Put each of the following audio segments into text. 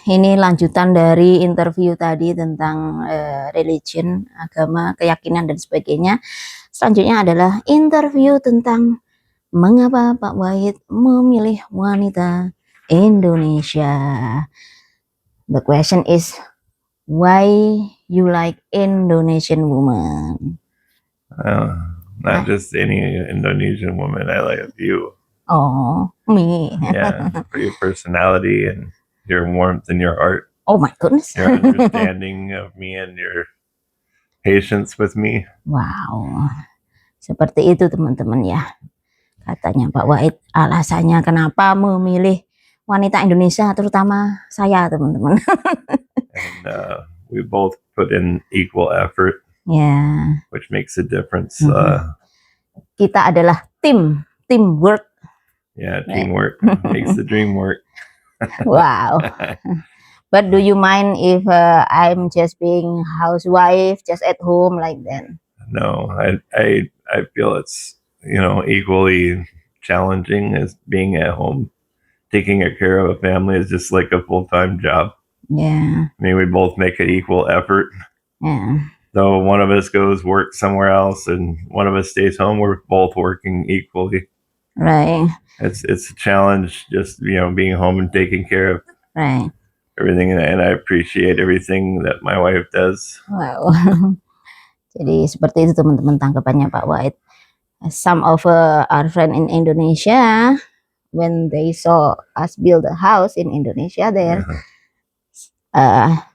Ini lanjutan dari interview tadi tentang religion, agama, keyakinan dan sebagainya. Selanjutnya adalah interview tentang mengapa Pak Wahid memilih wanita Indonesia. The question is, why you like Indonesian woman? Not just any Indonesian woman. I like you. Oh, me. Yeah, for your personality and your warmth and your heart. Oh my goodness. Your understanding of me and your patience with me. Wow, seperti itu teman-teman ya. Katanya Pak Wahid alasannya kenapa memilih wanita Indonesia, terutama saya teman-teman. And we both put in equal effort. Yeah. Which makes a difference. Kita adalah teamwork. Yeah, teamwork makes the dream work. Wow. But do you mind if I'm just being housewife, just at home like that? No, I feel it's equally challenging as being at home. Taking care of a family is just like a full-time job. Yeah. I mean, we both make an equal effort. Yeah. So one of us goes work somewhere else and one of us stays home. We're both working equally. Right. It's a challenge just being home and taking care of everything, and I appreciate everything that my wife does. Wow. Jadi seperti itu teman-teman tanggapannya Pak Wahid. Some of our friend in Indonesia, when they saw us build a house in Indonesia there,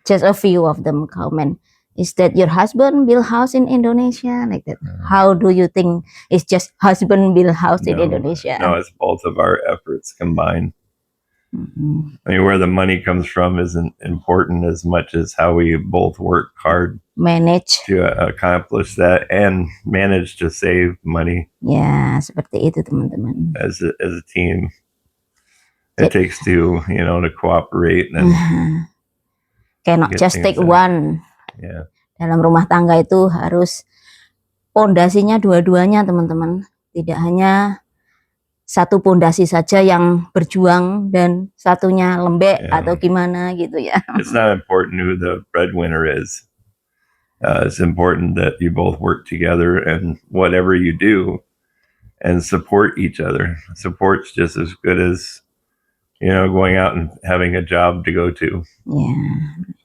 just a few of them comment, is that your husband build house in Indonesia like that? How do you think it's just husband build house in Indonesia? No, it's both of our efforts combined. I mean, where the money comes from isn't important as much as how we both work hard manage to accomplish that and manage to save money. Ya, seperti itu teman-teman. As a team, it takes two, to cooperate and cannot just take one. Yeah. Dalam rumah tangga itu harus pondasinya dua-duanya teman-teman. Tidak hanya satu pondasi saja yang berjuang dan satunya lembek atau gimana gitu ya. It's not important who the breadwinner is. It's important that you both work together and whatever you do and support each other. Support's just as good as going out and having a job to go to. Yeah.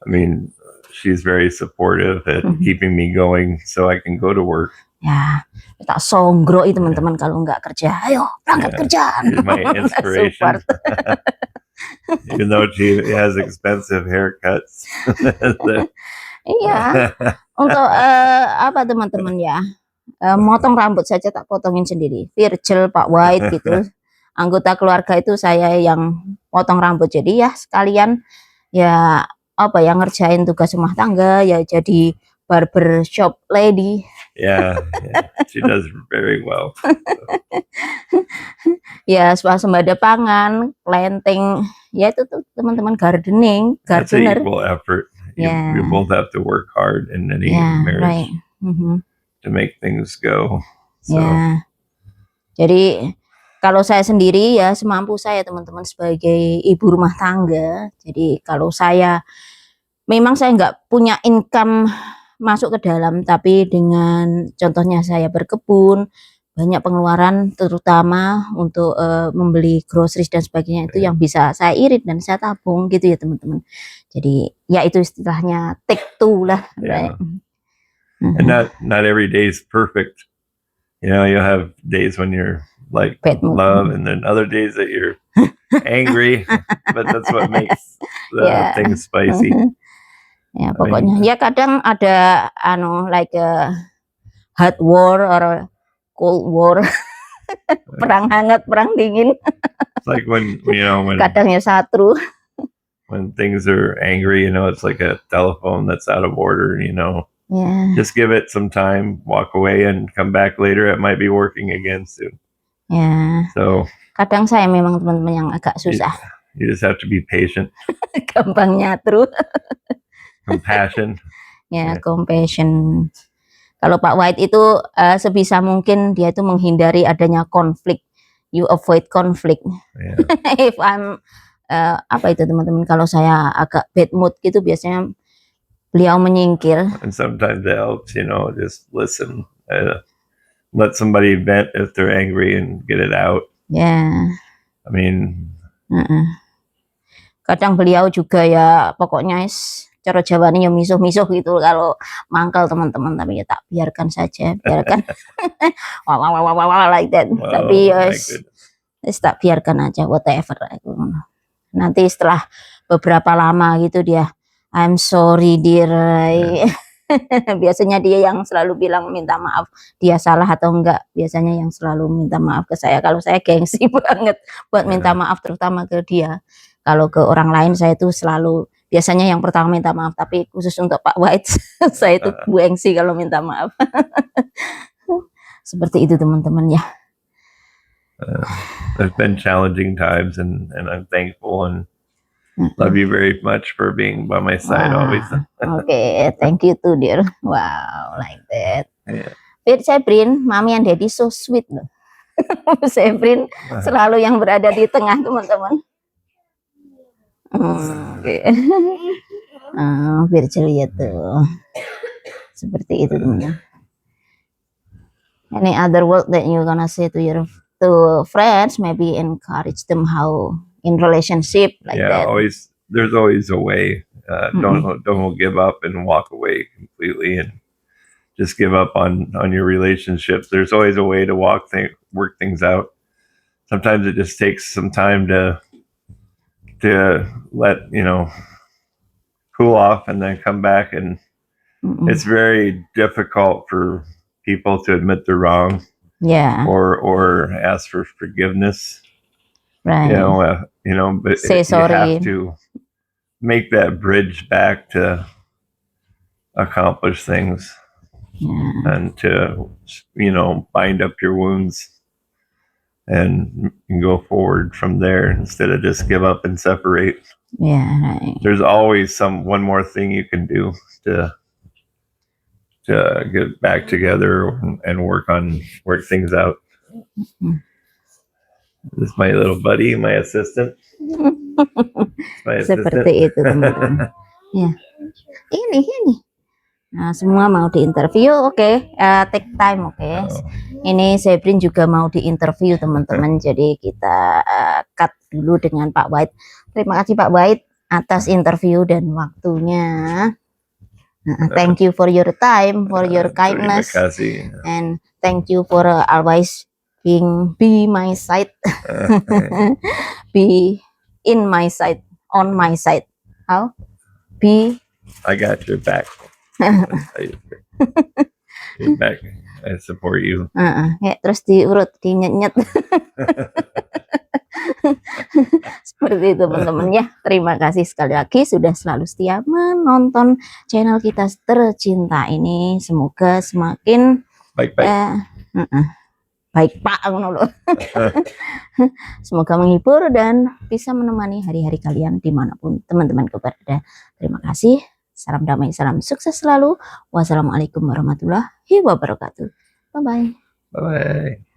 I mean, she's very supportive at keeping me going so I can go to work. Ya, tak songgro itu teman-teman kalau nggak kerja, ayo berangkat kerja. She's my inspiration. Even though she has expensive haircuts. Iya, untuk apa teman-teman ya, motong rambut saja tak potongin sendiri. Virgil, Pak Wahid gitu. Anggota keluarga itu saya yang potong rambut, jadi ya sekalian ya apa ya ngerjain tugas rumah tangga ya, jadi barbershop lady. Yeah, she does very well. Ya, swasembada pangan, planting, ya itu tuh teman-teman, gardening, gardener. That's an equal effort. You both have to work hard in any marriage to make things go. So. Ya, jadi kalau saya sendiri ya semampu saya teman-teman sebagai ibu rumah tangga. Jadi kalau saya memang saya nggak punya income masuk ke dalam, tapi dengan contohnya saya berkebun, banyak pengeluaran terutama untuk membeli groceries dan sebagainya itu yang bisa saya irit dan saya tabung gitu ya teman-teman. Jadi ya itu istilahnya take two lah. Yeah. And not every day is perfect. You have days when you're like love and then other days that you're angry, but that's what makes the things spicy. Ya pokoknya ya kadang ada like a hot war or cold war. Perang hangat, perang dingin. It's like when kadang ya satru. When things are angry, it's like a telephone that's out of order, just give it some time, walk away and come back later, it might be working again soon. Ya. So kadang saya memang teman-teman yang agak susah. You just have to be patient. Gampang nyatru. Compassion. Ya, compassion. Kalau Pak Wahid itu sebisa mungkin dia itu menghindari adanya konflik. You avoid conflict. Yeah. If I'm apa itu teman-teman, kalau saya agak bad mood gitu biasanya beliau menyingkir. And sometimes it helps, just listen. Let somebody vent if they're angry and get it out. Ya, I mean, kadang beliau juga ya pokoknya cara Jawanya ya misuh-misuh gitu kalau mangkel teman-teman, tapi ya tak biarkan saja, biarkan wah, wah, wah, wah, wah, like that. Tapi my tak biarkan aja, whatever. Nanti setelah beberapa lama gitu dia, I'm sorry dear. Biasanya dia yang selalu bilang minta maaf, dia salah atau enggak, biasanya yang selalu minta maaf ke saya. Kalau saya gengsi banget buat minta maaf, terutama ke dia. Kalau ke orang lain saya tuh selalu biasanya yang pertama minta maaf, tapi khusus untuk Pak White saya tuh gengsi kalau minta maaf. Seperti itu teman-teman ya. There's been challenging times, and I'm thankful and love you very much for being by my side always. Okay, thank you too dear. Wow, like that. Yeah. Sebrin, Mami and Daddy so sweet loh. Sebrin selalu yang berada di tengah teman-teman. Oke. Biar ceria tuh. Seperti itu teman-teman. Any other word that you gonna say to your friends? Maybe encourage them how in relationship like that. There's always a way. Don't give up and walk away completely and just give up on your relationships. There's always a way to work things out. Sometimes it just takes some time to let cool off and then come back, and it's very difficult for people to admit they're wrong, or ask for forgiveness, right? But say sorry. You have to make that bridge back to accomplish things, and to bind up your wounds and go forward from there instead of just give up and separate. Right. There's always one more thing you can do to get back together and work things out. This is my little buddy, my assistant. Seperti itu teman-teman. Ya. Ini. Nah, semua mau diinterview, oke. Take time, oke. Ini Sebrin juga mau diinterview teman-teman. Jadi kita cut dulu dengan Pak White. Terima kasih Pak White atas interview dan waktunya. Thank you for your time, for your kindness, and thank you for always be my side, be in my side, on my side. How? I got your back. Your back. I support you. Ya, terus diurut, dinyet-nyet. Seperti itu teman-teman ya. Terima kasih sekali lagi sudah selalu setia menonton channel kita tercinta ini. Semoga semakin baik Pak. Semoga menghibur dan bisa menemani hari-hari kalian dimanapun teman-teman berada. Terima kasih. Salam damai, salam sukses selalu. Wassalamualaikum warahmatullahi wabarakatuh. Bye-bye. Bye-bye.